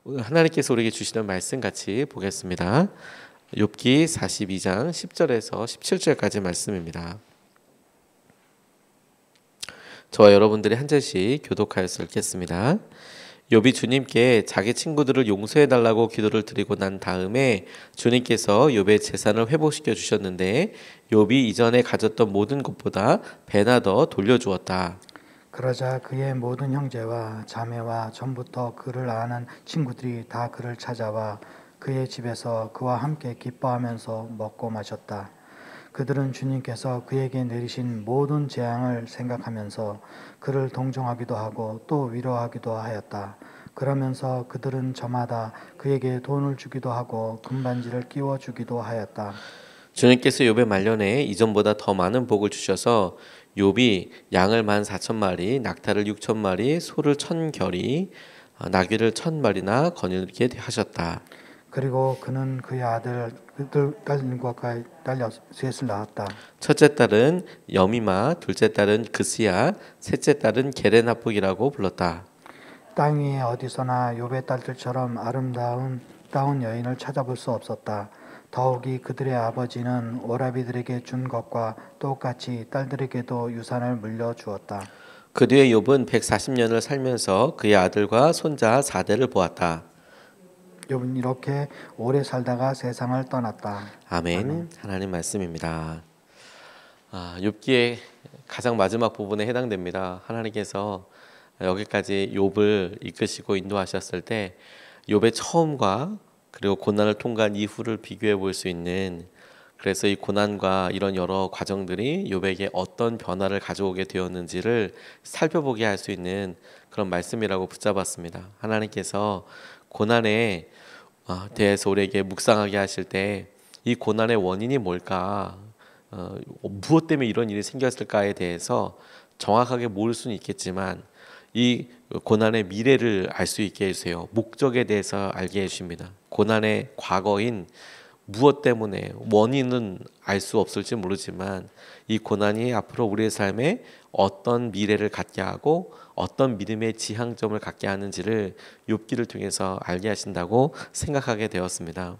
오늘 하나님께서 우리에게 주시는 말씀 같이 보겠습니다. 욥기 42장 10절에서 17절까지 말씀입니다. 저와 여러분들이 한 절씩 교독하여서 읽겠습니다. 욥이 주님께 자기 친구들을 용서해 달라고 기도를 드리고 난 다음에 주님께서 욥의 재산을 회복시켜 주셨는데 욥이 이전에 가졌던 모든 것보다 배나 더 돌려주었다. 그러자 그의 모든 형제와 자매와 전부터 그를 아는 친구들이 다 그를 찾아와 그의 집에서 그와 함께 기뻐하면서 먹고 마셨다. 그들은 주님께서 그에게 내리신 모든 재앙을 생각하면서 그를 동정하기도 하고 또 위로하기도 하였다. 그러면서 그들은 저마다 그에게 돈을 주기도 하고 금반지를 끼워주기도 하였다. 주님께서 욥의 말년에 이전보다 더 많은 복을 주셔서 욥이 양을 14,000마리, 낙타를 6,000마리, 소를 1,000겨리, 나귀를 1,000마리나 거느리게 하셨다. 그리고 그는 그의 딸과 딸 셋을 낳았다. 첫째 딸은 여미마, 둘째 딸은 그스야, 셋째 딸은 게레나폭이라고 불렀다. 땅 위에 어디서나 욥의 딸들처럼 아름다운 여인을 찾아볼 수 없었다. 더욱이 그들의 아버지는 오라비들에게 준 것과 똑같이 딸들에게도 유산을 물려주었다. 그 뒤에 욥은 140년을 살면서 그의 아들과 손자 4대를 보았다. 욥은 이렇게 오래 살다가 세상을 떠났다. 아멘. 하나님 말씀입니다. 욥기의 가장 마지막 부분에 해당됩니다. 하나님께서 여기까지 욥을 이끄시고 인도하셨을 때 욥의 처음과 그리고 고난을 통과한 이후를 비교해 볼 수 있는, 그래서 이 고난과 이런 여러 과정들이 욥에게 어떤 변화를 가져오게 되었는지를 살펴보게 할 수 있는 그런 말씀이라고 붙잡았습니다. 하나님께서 고난에 대해서 우리에게 묵상하게 하실 때 이 고난의 원인이 뭘까, 무엇 때문에 이런 일이 생겼을까에 대해서 정확하게 모를 수는 있겠지만 이 고난의 미래를 알 수 있게 해주세요. 목적에 대해서 알게 해주십니다. 고난의 과거인 무엇 때문에, 원인은 알 수 없을지 모르지만 이 고난이 앞으로 우리의 삶에 어떤 미래를 갖게 하고 어떤 믿음의 지향점을 갖게 하는지를 욥기를 통해서 알게 하신다고 생각하게 되었습니다.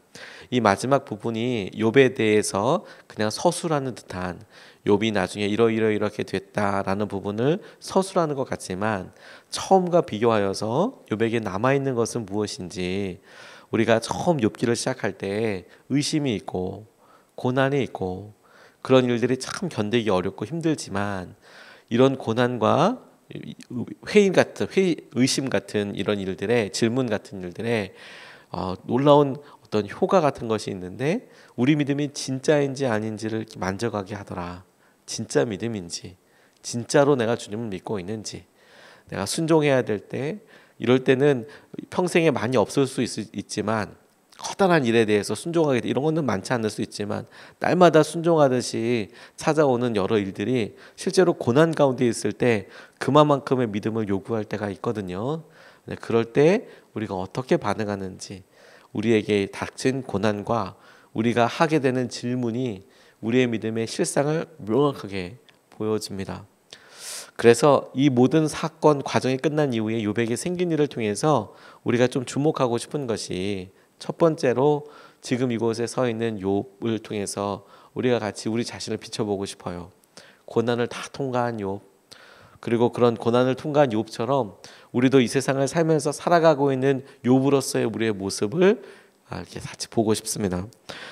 이 마지막 부분이 욥에 대해서 그냥 서술하는 듯한, 욥이 나중에 이렇게 됐다라는 부분을 서술하는 것 같지만 처음과 비교하여서 욥에게 남아있는 것은 무엇인지, 우리가 처음 욥기를 시작할 때 의심이 있고 고난이 있고 그런 일들이 참 견디기 어렵고 힘들지만 이런 고난과 의심 같은 이런 일들에, 질문 같은 일들에 놀라운 어떤 효과 같은 것이 있는데 우리 믿음이 진짜인지 아닌지를 만져가게 하더라. 진짜 믿음인지, 진짜로 내가 주님을 믿고 있는지, 내가 순종해야 될 때, 이럴 때는 평생에 많이 없을 수 있지만 커다란 일에 대해서 순종하게 돼, 이런 거는 많지 않을 수 있지만 날마다 순종하듯이 찾아오는 여러 일들이 실제로 고난 가운데 있을 때 그만큼의 믿음을 요구할 때가 있거든요. 그럴 때 우리가 어떻게 반응하는지, 우리에게 닥친 고난과 우리가 하게 되는 질문이 우리의 믿음의 실상을 명확하게 보여줍니다. 그래서 이 모든 사건 과정이 끝난 이후에 욥에게 생긴 일을 통해서 우리가 좀 주목하고 싶은 것이, 첫 번째로 지금 이곳에 서 있는 욥을 통해서 우리가 같이 우리 자신을 비춰보고 싶어요. 고난을 다 통과한 욥, 그리고 그런 고난을 통과한 욥처럼 우리도 이 세상을 살면서 살아가고 있는 욥으로서의 우리의 모습을 이렇게 같이 보고 싶습니다.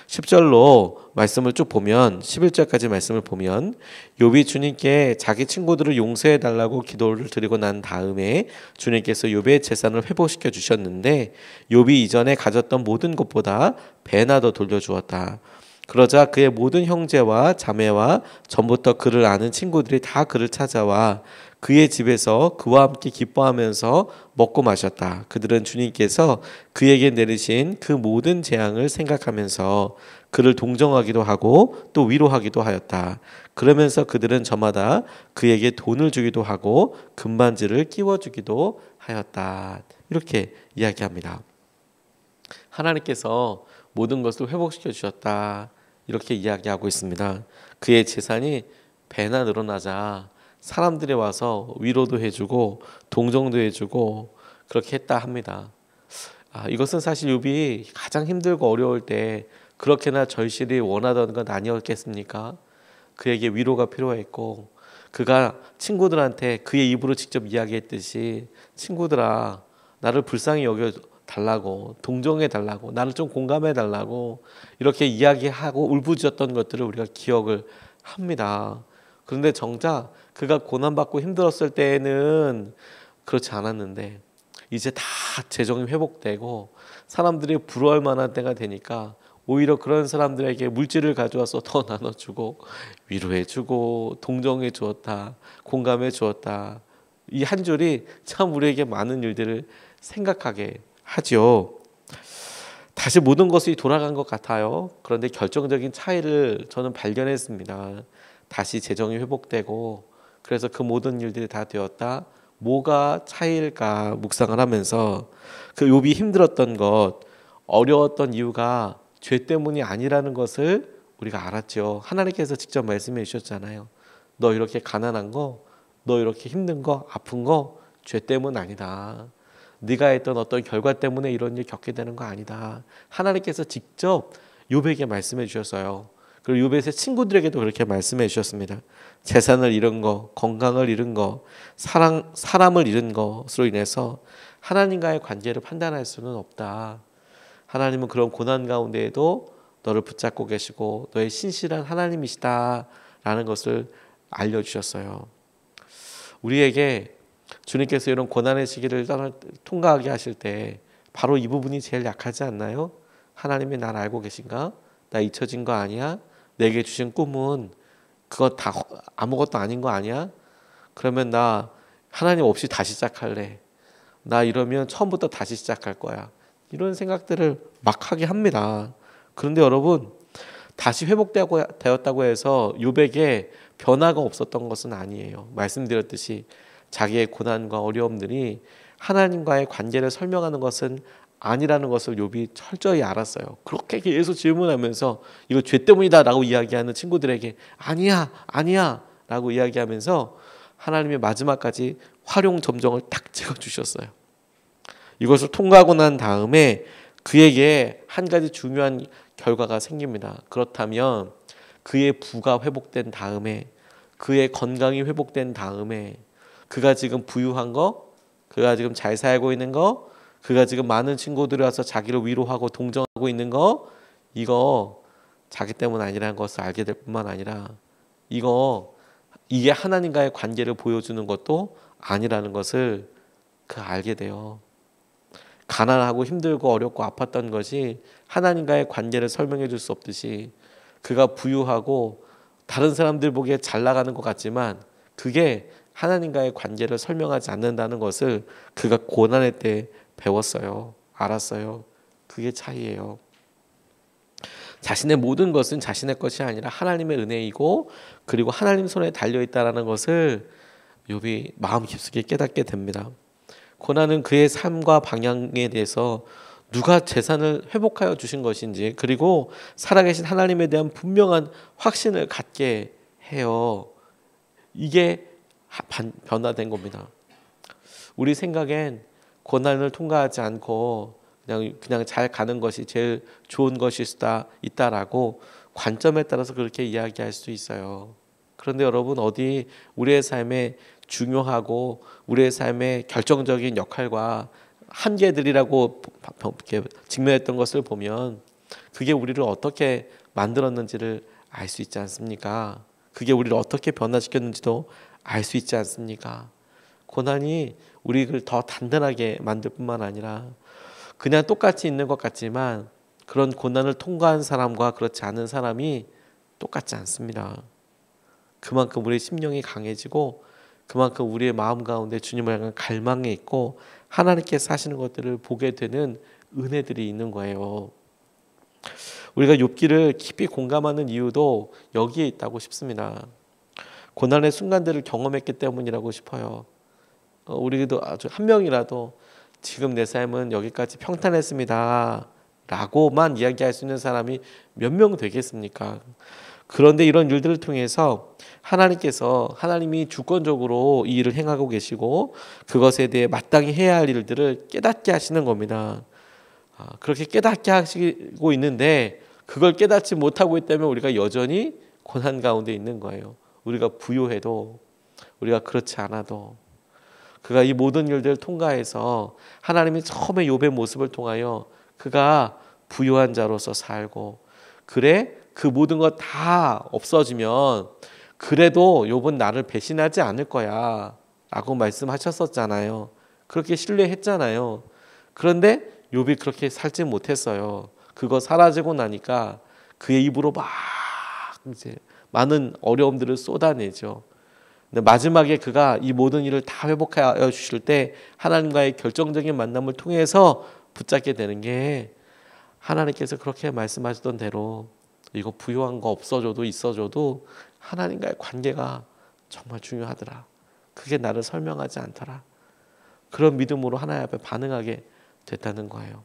10절로 말씀을 쭉 보면, 11절까지 말씀을 보면 욥이 주님께 자기 친구들을 용서해 달라고 기도를 드리고 난 다음에 주님께서 욥의 재산을 회복시켜 주셨는데 욥이 이전에 가졌던 모든 것보다 배나 더 돌려주었다. 그러자 그의 모든 형제와 자매와 전부터 그를 아는 친구들이 다 그를 찾아와 그의 집에서 그와 함께 기뻐하면서 먹고 마셨다. 그들은 주님께서 그에게 내리신 그 모든 재앙을 생각하면서 그를 동정하기도 하고 또 위로하기도 하였다. 그러면서 그들은 저마다 그에게 돈을 주기도 하고 금반지를 끼워주기도 하였다. 이렇게 이야기합니다. 하나님께서 모든 것을 회복시켜 주셨다, 이렇게 이야기하고 있습니다. 그의 재산이 배나 늘어나자 사람들이 와서 위로도 해주고 동정도 해주고 그렇게 했다 합니다. 이것은 사실 욥이 가장 힘들고 어려울 때 그렇게나 절실히 원하던 건 아니었겠습니까? 그에게 위로가 필요했고 그가 친구들한테 그의 입으로 직접 이야기했듯이 친구들아 나를 불쌍히 여겨 달라고 동정해 달라고 나를 좀 공감해 달라고 이렇게 이야기하고 울부짖었던 것들을 우리가 기억을 합니다. 그런데 정작 그가 고난받고 힘들었을 때에는 그렇지 않았는데 이제 다 재정이 회복되고 사람들이 부러워할 만한 때가 되니까 오히려 그런 사람들에게 물질을 가져와서 더 나눠주고 위로해주고 동정해 주었다, 공감해 주었다. 이 한 줄이 참 우리에게 많은 일들을 생각하게 하죠. 다시 모든 것이 돌아간 것 같아요. 그런데 결정적인 차이를 저는 발견했습니다. 다시 재정이 회복되고 그래서 그 모든 일들이 다 되었다. 뭐가 차이일까 묵상을 하면서 그 욥이 힘들었던 것, 어려웠던 이유가 죄 때문이 아니라는 것을 우리가 알았죠. 하나님께서 직접 말씀해 주셨잖아요. 너 이렇게 가난한 거, 너 이렇게 힘든 거, 아픈 거 죄 때문 아니다. 네가 했던 어떤 결과 때문에 이런 일 겪게 되는 거 아니다. 하나님께서 직접 욥에게 말씀해 주셨어요. 그리고 욥의 친구들에게도 그렇게 말씀해 주셨습니다. 재산을 잃은 거, 건강을 잃은 거, 사람을 잃은 것으로 인해서 하나님과의 관계를 판단할 수는 없다. 하나님은 그런 고난 가운데에도 너를 붙잡고 계시고 너의 신실한 하나님이시다라는 것을 알려주셨어요. 우리에게 주님께서 이런 고난의 시기를 통과하게 하실 때 바로 이 부분이 제일 약하지 않나요? 하나님이 날 알고 계신가? 나 잊혀진 거 아니야? 내게 주신 꿈은 그거 다 아무것도 아닌 거 아니야? 그러면 나 하나님 없이 다시 시작할래. 나 이러면 처음부터 다시 시작할 거야. 이런 생각들을 막 하게 합니다. 그런데 여러분 다시 회복되었다고 해서 욥에게 변화가 없었던 것은 아니에요. 말씀드렸듯이 자기의 고난과 어려움들이 하나님과의 관계를 설명하는 것은 아니라는 것을 욥이 철저히 알았어요. 그렇게 계속 질문하면서 이거 죄 때문이다 라고 이야기하는 친구들에게 아니야 아니야 라고 이야기하면서 하나님의 마지막까지 활용점정을 탁 찍어주셨어요. 이것을 통과하고 난 다음에 그에게 한 가지 중요한 결과가 생깁니다. 그렇다면 그의 부가 회복된 다음에 그의 건강이 회복된 다음에 그가 지금 부유한 거, 그가 지금 잘 살고 있는 거, 그가 지금 많은 친구들이 와서 자기를 위로하고 동정하고 있는 거, 이거 자기 때문 아니라는 것을 알게 될 뿐만 아니라 이게 하나님과의 관계를 보여주는 것도 아니라는 것을 그가 알게 돼요. 가난하고 힘들고 어렵고 아팠던 것이 하나님과의 관계를 설명해 줄 수 없듯이 그가 부유하고 다른 사람들 보기에 잘 나가는 것 같지만 그게 하나님과의 관계를 설명하지 않는다는 것을 그가 고난의 때 배웠어요. 알았어요. 그게 차이예요. 자신의 모든 것은 자신의 것이 아니라 하나님의 은혜이고 그리고 하나님 손에 달려있다는 것을 욥이 마음 깊숙이 깨닫게 됩니다. 고난은 그의 삶과 방향에 대해서 누가 재산을 회복하여 주신 것인지 그리고 살아계신 하나님에 대한 분명한 확신을 갖게 해요. 이게 변화된 겁니다. 우리 생각엔 고난을 통과하지 않고 그냥 잘 가는 것이 제일 좋은 것일 수도 있다라고 관점에 따라서 그렇게 이야기할 수 있어요. 그런데 여러분 어디 우리의 삶에 중요하고 우리의 삶의 결정적인 역할과 한계들이라고 이렇게 직면했던 것을 보면 그게 우리를 어떻게 만들었는지를 알 수 있지 않습니까? 그게 우리를 어떻게 변화시켰는지도 알 수 있지 않습니까? 고난이 우리를 더 단단하게 만들 뿐만 아니라 그냥 똑같이 있는 것 같지만 그런 고난을 통과한 사람과 그렇지 않은 사람이 똑같지 않습니다. 그만큼 우리의 심령이 강해지고 그만큼 우리의 마음 가운데 주님을 향한 갈망이 있고 하나님께서 하시는 것들을 보게 되는 은혜들이 있는 거예요. 우리가 욥기를 깊이 공감하는 이유도 여기에 있다고 싶습니다. 고난의 순간들을 경험했기 때문이라고 싶어요. 우리도 아주 한 명이라도 지금 내 삶은 여기까지 평탄했습니다 라고만 이야기할 수 있는 사람이 몇 명 되겠습니까? 그런데 이런 일들을 통해서 하나님이 주권적으로 이 일을 행하고 계시고 그것에 대해 마땅히 해야 할 일들을 깨닫게 하시는 겁니다. 그렇게 깨닫게 하시고 있는데 그걸 깨닫지 못하고 있다면 우리가 여전히 고난 가운데 있는 거예요. 우리가 부요해도 우리가 그렇지 않아도 그가 이 모든 일들을 통과해서 하나님이 처음에 욥의 모습을 통하여 그가 부요한 자로서 살고 그래 그 모든 것 다 없어지면 그래도 욥은 나를 배신하지 않을 거야 라고 말씀하셨었잖아요. 그렇게 신뢰했잖아요. 그런데 욥이 그렇게 살지 못했어요. 그거 사라지고 나니까 그의 입으로 막 이제 많은 어려움들을 쏟아내죠. 근데 마지막에 그가 이 모든 일을 다 회복하여 주실 때 하나님과의 결정적인 만남을 통해서 붙잡게 되는 게 하나님께서 그렇게 말씀하셨던 대로 이거 부요한 거 없어져도 있어져도 하나님과의 관계가 정말 중요하더라. 그게 나를 설명하지 않더라. 그런 믿음으로 하나님 앞에 반응하게 됐다는 거예요.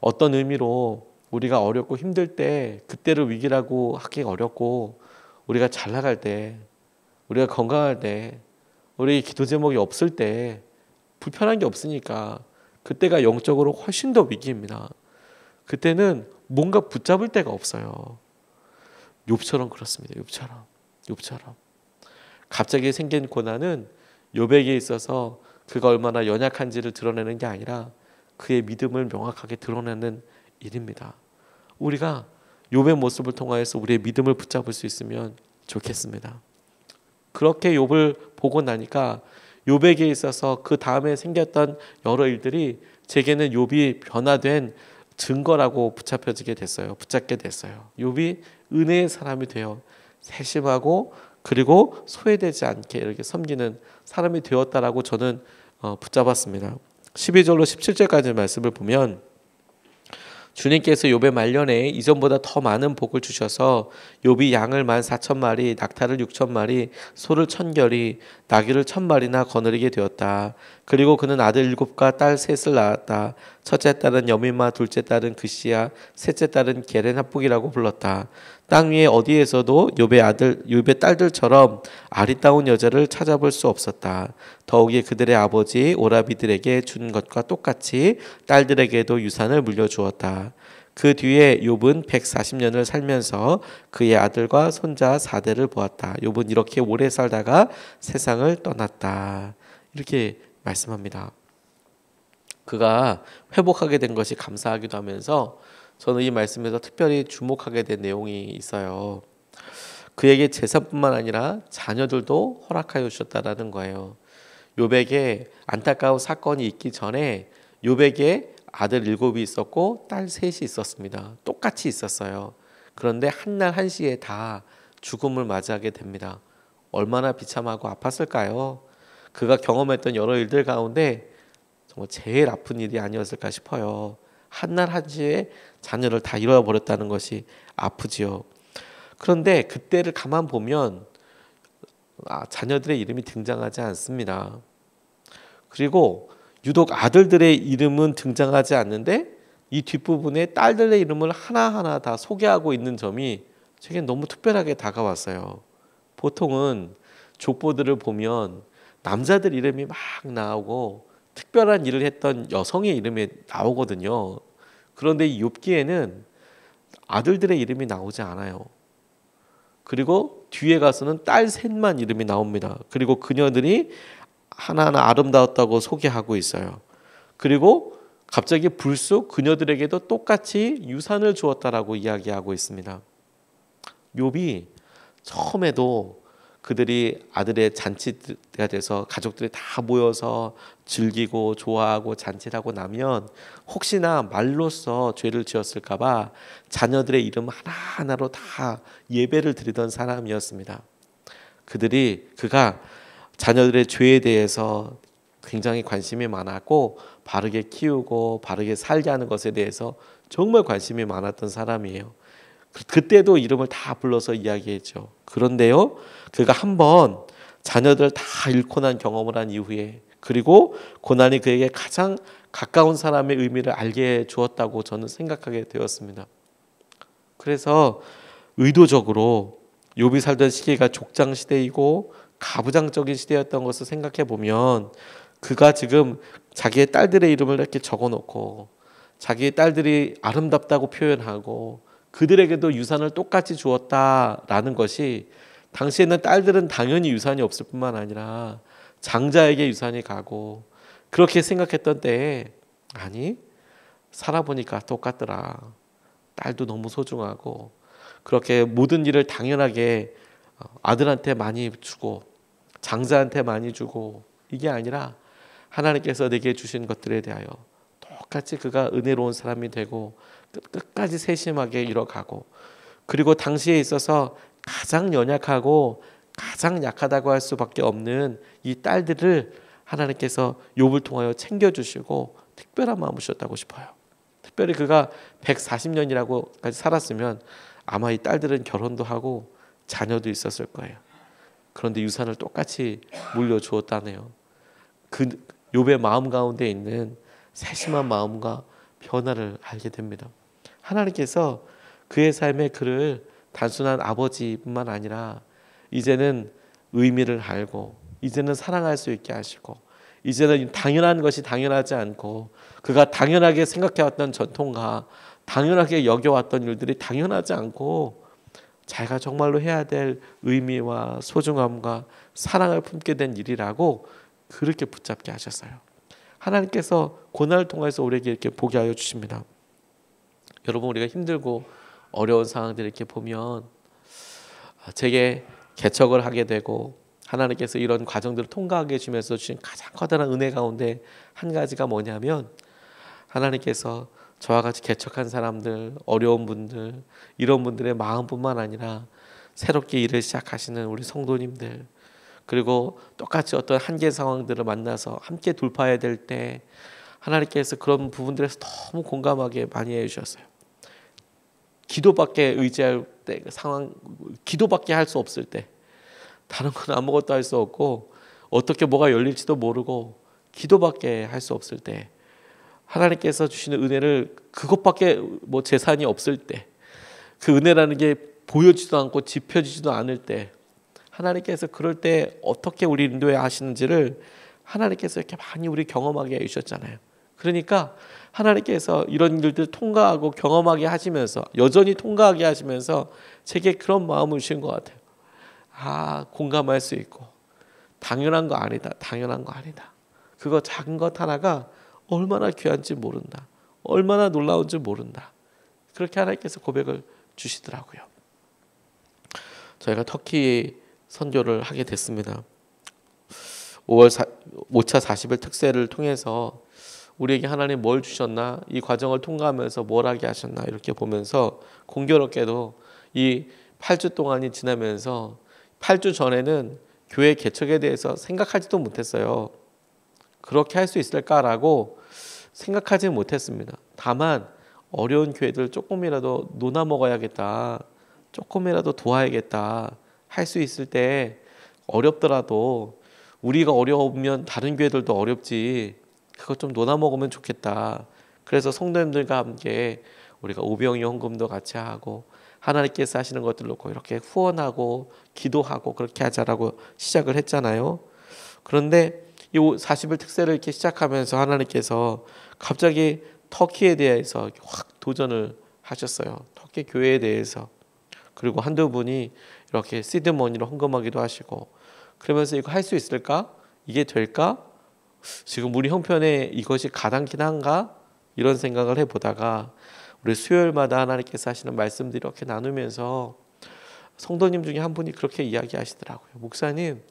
어떤 의미로 우리가 어렵고 힘들 때 그때를 위기라고 하기가 어렵고 우리가 잘 나갈 때 우리가 건강할 때 우리 기도 제목이 없을 때 불편한 게 없으니까 그때가 영적으로 훨씬 더 위기입니다. 그때는 뭔가 붙잡을 데가 없어요. 욥처럼 그렇습니다. 욥처럼 갑자기 생긴 고난은 욥에게 있어서 그가 얼마나 연약한지를 드러내는 게 아니라 그의 믿음을 명확하게 드러내는 일입니다. 우리가 욥의 모습을 통하여서 우리의 믿음을 붙잡을 수 있으면 좋겠습니다. 그렇게 욥을 보고 나니까 욥에게 있어서 그 다음에 생겼던 여러 일들이 제게는 욥이 변화된 증거라고 붙잡게 됐어요. 욥이 은혜의 사람이 되어 세심하고 그리고 소외되지 않게 이렇게 섬기는 사람이 되었다라고 저는 붙잡았습니다. 12절로 17절까지 말씀을 보면 주님께서 욥의 말년에 이전보다 더 많은 복을 주셔서 욥이 양을 14,000마리, 낙타를 6,000마리, 소를 1,000결이, 나귀를 1,000마리나 거느리게 되었다. 그리고 그는 아들 7과 딸 3을 낳았다. 첫째 딸은 여미마, 둘째 딸은 그시야, 셋째 딸은 게렌합북이라고 불렀다. 땅 위에 어디에서도 욥의 딸들처럼 아리따운 여자를 찾아볼 수 없었다. 더욱이 그들의 아버지 오라비들에게 준 것과 똑같이 딸들에게도 유산을 물려주었다. 그 뒤에 욥은 140년을 살면서 그의 아들과 손자 4대를 보았다. 욥은 이렇게 오래 살다가 세상을 떠났다. 이렇게 말씀합니다. 그가 회복하게 된 것이 감사하기도 하면서 저는 이 말씀에서 특별히 주목하게 된 내용이 있어요. 그에게 재산뿐만 아니라 자녀들도 허락하여 주셨다라는 거예요. 욥에게 안타까운 사건이 있기 전에 욥에게 아들 7이 있었고 딸 3이 있었습니다. 똑같이 있었어요. 그런데 한날 한시에 다 죽음을 맞이하게 됩니다. 얼마나 비참하고 아팠을까요? 그가 경험했던 여러 일들 가운데 정말 제일 아픈 일이 아니었을까 싶어요. 한날 한시에 자녀를 다 잃어버렸다는 것이 아프지요. 그런데 그때를 가만 보면 자녀들의 이름이 등장하지 않습니다. 그리고 유독 아들들의 이름은 등장하지 않는데 이 뒷부분에 딸들의 이름을 하나하나 다 소개하고 있는 점이 제게 너무 특별하게 다가왔어요. 보통은 족보들을 보면 남자들 이름이 막 나오고 특별한 일을 했던 여성의 이름이 나오거든요. 그런데 이 욥기에는 아들들의 이름이 나오지 않아요. 그리고 뒤에 가서는 딸 셋만 이름이 나옵니다. 그리고 그녀들이 하나하나 아름다웠다고 소개하고 있어요. 그리고 갑자기 불쑥 그녀들에게도 똑같이 유산을 주었다라고 이야기하고 있습니다. 욥이 처음에도 그들이 아들의 잔치가 돼서 가족들이 다 모여서 즐기고 좋아하고 잔치를 하고 나면 혹시나 말로써 죄를 지었을까 봐 자녀들의 이름 하나하나로 다 예배를 드리던 사람이었습니다. 그가 자녀들의 죄에 대해서 굉장히 관심이 많았고 바르게 키우고 바르게 살게 하는 것에 대해서 정말 관심이 많았던 사람이에요. 그때도 이름을 다 불러서 이야기했죠. 그런데요, 그가 한번 자녀들 다 잃고 난 경험을 한 이후에 그리고 고난이 그에게 가장 가까운 사람의 의미를 알게 주었다고 저는 생각하게 되었습니다. 그래서 의도적으로 욥이 살던 시기가 족장 시대이고 가부장적인 시대였던 것을 생각해 보면 그가 지금 자기의 딸들의 이름을 이렇게 적어놓고 자기 딸들이 아름답다고 표현하고 그들에게도 유산을 똑같이 주었다라는 것이 당시에는 딸들은 당연히 유산이 없을 뿐만 아니라 장자에게 유산이 가고 그렇게 생각했던 때에 아니 살아보니까 똑같더라. 딸도 너무 소중하고 그렇게 모든 일을 당연하게 아들한테 많이 주고 장자한테 많이 주고 이게 아니라 하나님께서 내게 주신 것들에 대하여 똑같이 그가 은혜로운 사람이 되고 끝까지 세심하게 이뤄가고 그리고 당시에 있어서 가장 연약하고 가장 약하다고 할 수밖에 없는 이 딸들을 하나님께서 욥을 통하여 챙겨주시고 특별한 마음을 주셨다고 싶어요. 특별히 그가 140년이라고까지 살았으면 아마 이 딸들은 결혼도 하고 자녀도 있었을 거예요. 그런데 유산을 똑같이 물려주었다네요. 그 욥의 마음 가운데 있는 세심한 마음과 변화를 알게 됩니다. 하나님께서 그의 삶의 그를 단순한 아버지뿐만 아니라 이제는 의미를 알고 이제는 사랑할 수 있게 하시고 이제는 당연한 것이 당연하지 않고 그가 당연하게 생각해왔던 전통과 당연하게 여겨왔던 일들이 당연하지 않고 자기가 정말로 해야 될 의미와 소중함과 사랑을 품게 된 일이라고 그렇게 붙잡게 하셨어요. 하나님께서 고난을 통해서 우리에게 이렇게 보게 하여 주십니다. 여러분 우리가 힘들고 어려운 상황들을 이렇게 보면 제게 개척을 하게 되고 하나님께서 이런 과정들을 통과하게 해주면서 주신 가장 커다란 은혜 가운데 한 가지가 뭐냐면 하나님께서 저와 같이 개척한 사람들, 어려운 분들, 이런 분들의 마음뿐만 아니라 새롭게 일을 시작하시는 우리 성도님들 그리고 똑같이 어떤 한계 상황들을 만나서 함께 돌파해야 될 때 하나님께서 그런 부분들에서 너무 공감하게 많이 해주셨어요. 기도밖에 의지할 때 상황, 기도밖에 할 수 없을 때 다른 건 아무것도 할 수 없고 어떻게 뭐가 열릴지도 모르고 기도밖에 할 수 없을 때 하나님께서 주시는 은혜를 그것밖에 뭐 재산이 없을 때 그 은혜라는 게 보여지지도 않고 짚혀지지도 않을 때 하나님께서 그럴 때 어떻게 우리 인도해 하시는지를 하나님께서 이렇게 많이 우리 경험하게 해주셨잖아요. 그러니까 하나님께서 이런 일들 통과하고 경험하게 하시면서 여전히 통과하게 하시면서 제게 그런 마음을 주신 것 같아요. 아, 공감할 수 있고 당연한 거 아니다. 당연한 거 아니다. 그거 작은 것 하나가 얼마나 귀한지 모른다. 얼마나 놀라운지 모른다. 그렇게 하나님께서 고백을 주시더라고요. 저희가 터키 선교를 하게 됐습니다. 5차 40일 특세를 통해서 우리에게 하나님 뭘 주셨나, 이 과정을 통과하면서 뭘 하게 하셨나 이렇게 보면서 공교롭게도 이 8주 동안이 지나면서 8주 전에는 교회 개척에 대해서 생각하지도 못했어요. 그렇게 할 수 있을까라고 생각하지 못했습니다. 다만 어려운 교회들 조금이라도 논아 먹어야겠다, 조금이라도 도와야겠다 할 수 있을 때 어렵더라도 우리가 어려우면 다른 교회들도 어렵지, 그거 좀 논아 먹으면 좋겠다. 그래서 성도님들과 함께 우리가 오병이 헌금도 같이 하고 하나님께서 하시는 것들 놓고 이렇게 후원하고 기도하고 그렇게 하자라고 시작을 했잖아요. 그런데 이 40일 특세를 이렇게 시작하면서 하나님께서 갑자기 터키에 대해서 확 도전을 하셨어요. 터키 교회에 대해서. 그리고 한두 분이 이렇게 시드머니로 헌금하기도 하시고, 그러면서 이거 할 수 있을까? 이게 될까? 지금 우리 형편에 이것이 가당키는 한가? 이런 생각을 해보다가 우리 수요일마다 하나님께서 하시는 말씀들이 이렇게 나누면서 성도님 중에 한 분이 그렇게 이야기하시더라고요. 목사님,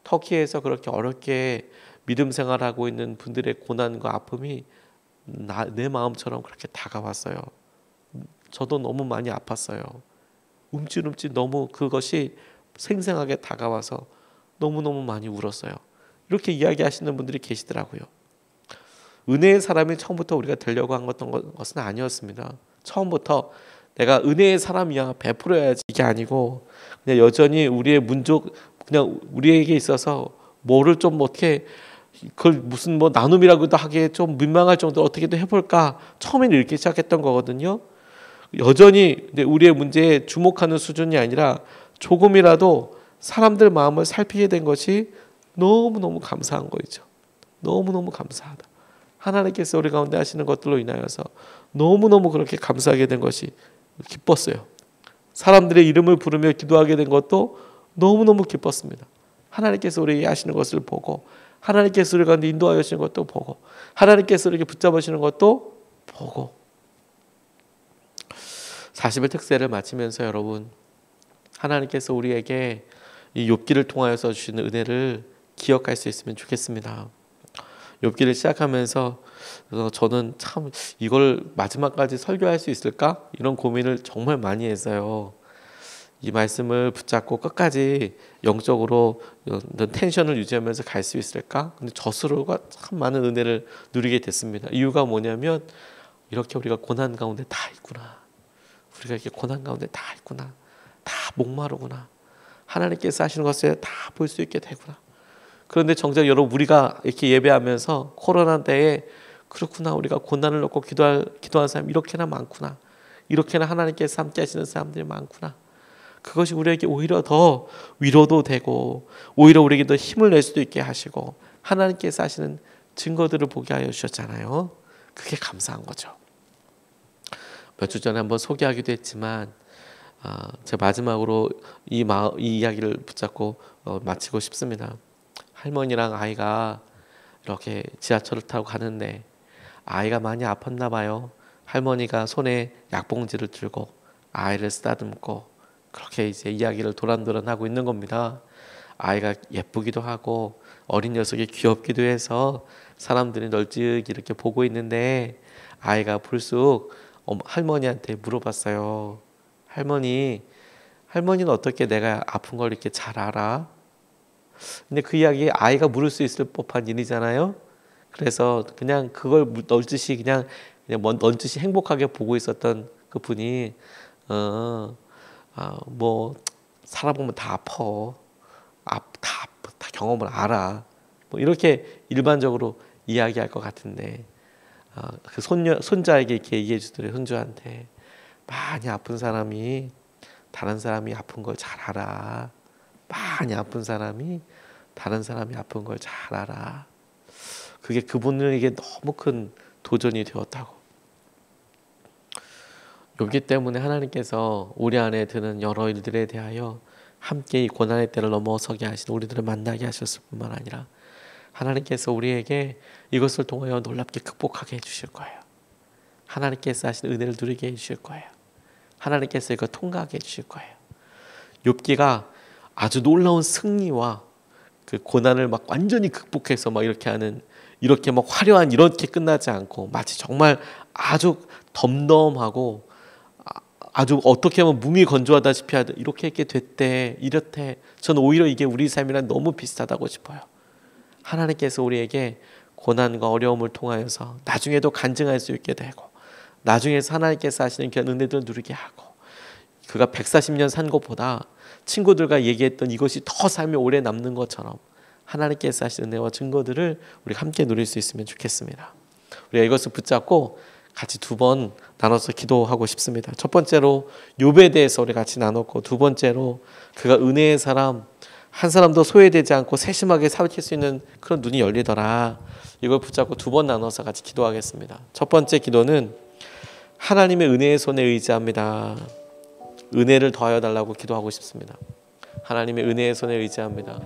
터키에서 그렇게 어렵게 믿음 생활하고 있는 분들의 고난과 아픔이 내 마음처럼 그렇게 다가왔어요. 저도 너무 많이 아팠어요. 움찔움찔 너무 그것이 생생하게 다가와서 너무너무 많이 울었어요. 이렇게 이야기하시는 분들이 계시더라고요. 은혜의 사람이 처음부터 우리가 되려고 한 것은 아니었습니다. 처음부터 내가 은혜의 사람이야, 베풀어야지, 이게 아니고 그냥 여전히 우리의 문족, 그냥 우리에게 있어서 뭐를 좀 어떻게 그걸 무슨 뭐 나눔이라고도 하기에 좀 민망할 정도로 어떻게든 해볼까, 처음에는 이렇게 시작했던 거거든요. 여전히 근데 우리의 문제에 주목하는 수준이 아니라 조금이라도 사람들 마음을 살피게 된 것이 너무너무 감사한 거죠. 너무너무 감사하다. 하나님께서 우리 가운데 하시는 것들로 인하여서 너무너무 그렇게 감사하게 된 것이 기뻤어요. 사람들의 이름을 부르며 기도하게 된 것도 너무너무 기뻤습니다. 하나님께서 우리에게 하시는 것을 보고, 하나님께서 우리 가운데 인도하여 주시는 것도 보고, 하나님께서 우리에게 붙잡으시는 것도 보고. 40일 특세를 마치면서 여러분, 하나님께서 우리에게 이 욥기를 통하여서 주시는 은혜를 기억할 수 있으면 좋겠습니다. 욥기를 시작하면서 저는 참 이걸 마지막까지 설교할 수 있을까? 이런 고민을 정말 많이 했어요. 이 말씀을 붙잡고 끝까지 영적으로 텐션을 유지하면서 갈 수 있을까? 근데 저스로가 참 많은 은혜를 누리게 됐습니다. 이유가 뭐냐면 이렇게 우리가 고난 가운데 다 있구나. 우리가 이렇게 고난 가운데 다 있구나. 다 목마르구나. 하나님께서 하시는 것을 다 볼 수 있게 되구나. 그런데 정작 여러분, 우리가 이렇게 예배하면서 코로나 때에 그렇구나, 우리가 고난을 놓고 기도한 사람이 이렇게나 많구나, 이렇게나 하나님께서 함께 하시는 사람들이 많구나. 그것이 우리에게 오히려 더 위로도 되고, 오히려 우리에게 더 힘을 낼 수도 있게 하시고, 하나님께서 하시는 증거들을 보게 하여 주셨잖아요. 그게 감사한 거죠. 몇 주 전에 한번 소개하기도 했지만, 제가 마지막으로 이 이야기를 붙잡고 마치고 싶습니다. 할머니랑 아이가 이렇게 지하철을 타고 가는데 아이가 많이 아팠나 봐요. 할머니가 손에 약봉지를 들고 아이를 쓰다듬고 그렇게 이제 이야기를 도란도란 하고 있는 겁니다. 아이가 예쁘기도 하고 어린 녀석이 귀엽기도 해서 사람들이 널찍이 이렇게 보고 있는데, 아이가 불쑥 할머니한테 물어봤어요. 할머니는 어떻게 내가 아픈 걸 이렇게 잘 알아? 근데 그 이야기 아이가 물을 수 있을 법한 일이잖아요. 그래서 그냥 그걸 널찍이 그냥 넌짓이 행복하게 보고 있었던 그 분이 뭐 살아보면 다 아파. 다 경험을 알아. 뭐 이렇게 일반적으로 이야기할 것 같은데, 그 손자에게 이렇게 얘기해 주더래요. 손주한테 많이 아픈 사람이 다른 사람이 아픈 걸 잘 알아. 많이 아픈 사람이 다른 사람이 아픈 걸 잘 알아. 그게 그분에게 너무 큰 도전이 되었다고. 욥기 때문에 하나님께서 우리 안에 드는 여러 일들에 대하여 함께 이 고난의 때를 넘어서게 하신 우리들을 만나게 하셨을 뿐만 아니라 하나님께서 우리에게 이것을 통하여 놀랍게 극복하게 해주실 거예요. 하나님께서 하신 은혜를 누리게 해주실 거예요. 하나님께서 이거 통과하게 해주실 거예요. 욥기가 아주 놀라운 승리와 그 고난을 막 완전히 극복해서 막 이렇게 하는, 이렇게 막 화려한 이렇게 끝나지 않고 마치 정말 아주 덤덤하고 아주 어떻게 하면 몸이 건조하다시피 하듯 이렇게 됐대, 이렇대. 저는 오히려 이게 우리 삶이랑 너무 비슷하다고 싶어요. 하나님께서 우리에게 고난과 어려움을 통하여서 나중에도 간증할 수 있게 되고, 나중에서 하나님께서 하시는 그런 은혜들을 누리게 하고, 그가 140년 산 것보다 친구들과 얘기했던 이것이 더 삶에 오래 남는 것처럼 하나님께서 하시는 은혜와 증거들을 우리가 함께 누릴 수 있으면 좋겠습니다. 우리가 이것을 붙잡고 같이 두 번 나눠서 기도하고 싶습니다. 첫 번째로 욥에 대해서 우리 같이 나눴고, 두 번째로 그가 은혜의 사람, 한 사람도 소외되지 않고 세심하게 살필 수 있는 그런 눈이 열리더라. 이걸 붙잡고 두 번 나눠서 같이 기도하겠습니다. 첫 번째 기도는 하나님의 은혜의 손에 의지합니다. 은혜를 더하여 달라고 기도하고 싶습니다. 하나님의 은혜의 손에 의지합니다.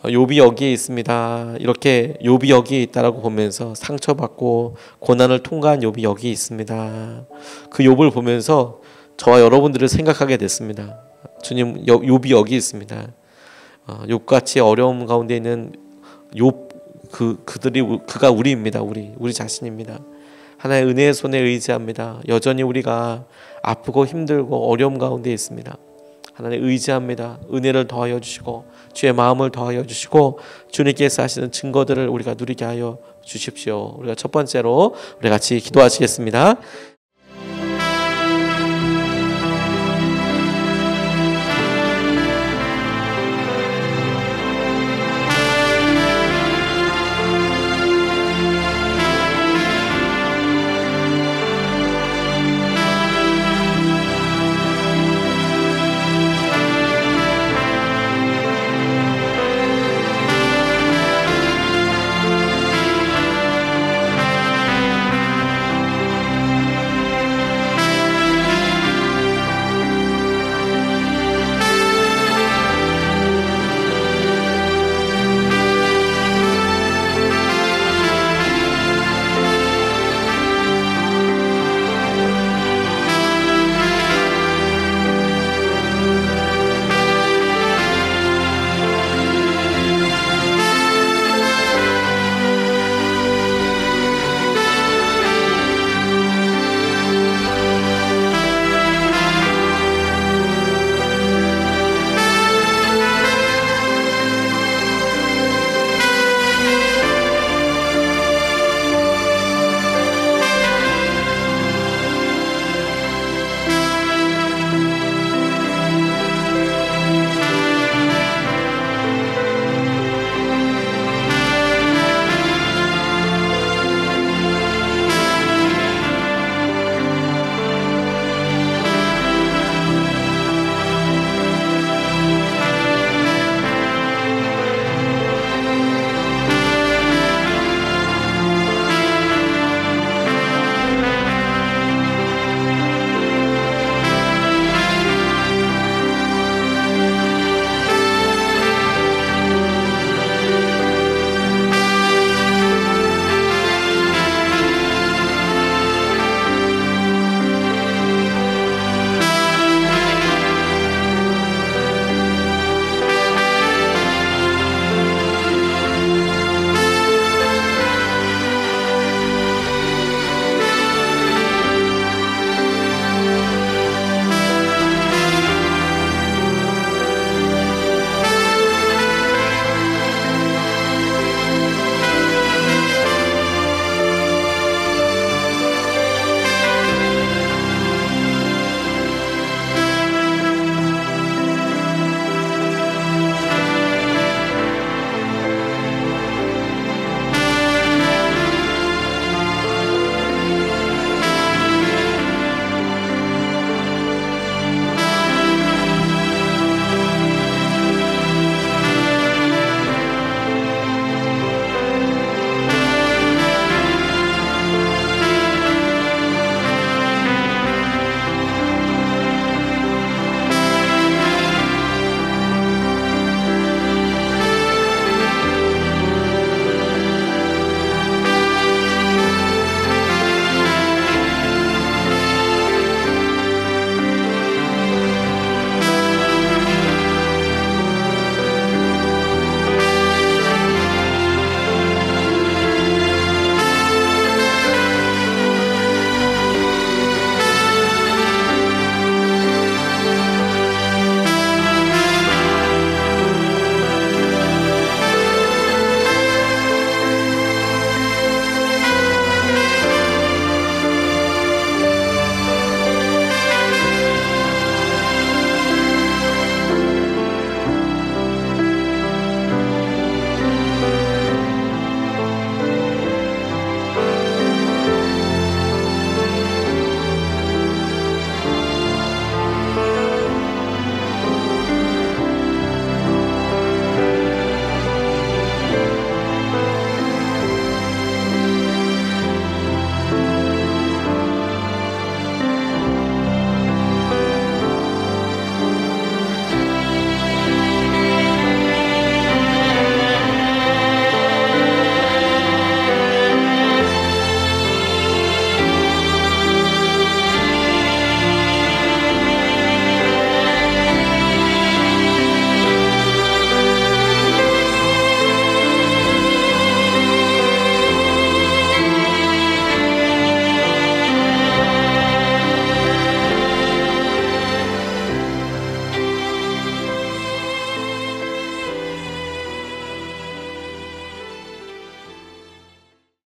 욥이 여기에 있습니다. 이렇게 욥이 여기에 있다라고 보면서 상처받고 고난을 통과한 욥이 여기 있습니다. 그 욥을 보면서 저와 여러분들을 생각하게 됐습니다. 주님, 욥이 여기 있습니다. 욥같이 어려움 가운데 있는 욥, 그가 우리입니다. 우리 자신입니다. 하나님의 은혜의 손에 의지합니다. 여전히 우리가 아프고 힘들고 어려움 가운데 있습니다. 하나님 의지합니다. 은혜를 더하여 주시고 주의 마음을 더하여 주시고 주님께서 하시는 증거들을 우리가 누리게 하여 주십시오. 우리가 첫 번째로 우리 같이 기도하시겠습니다.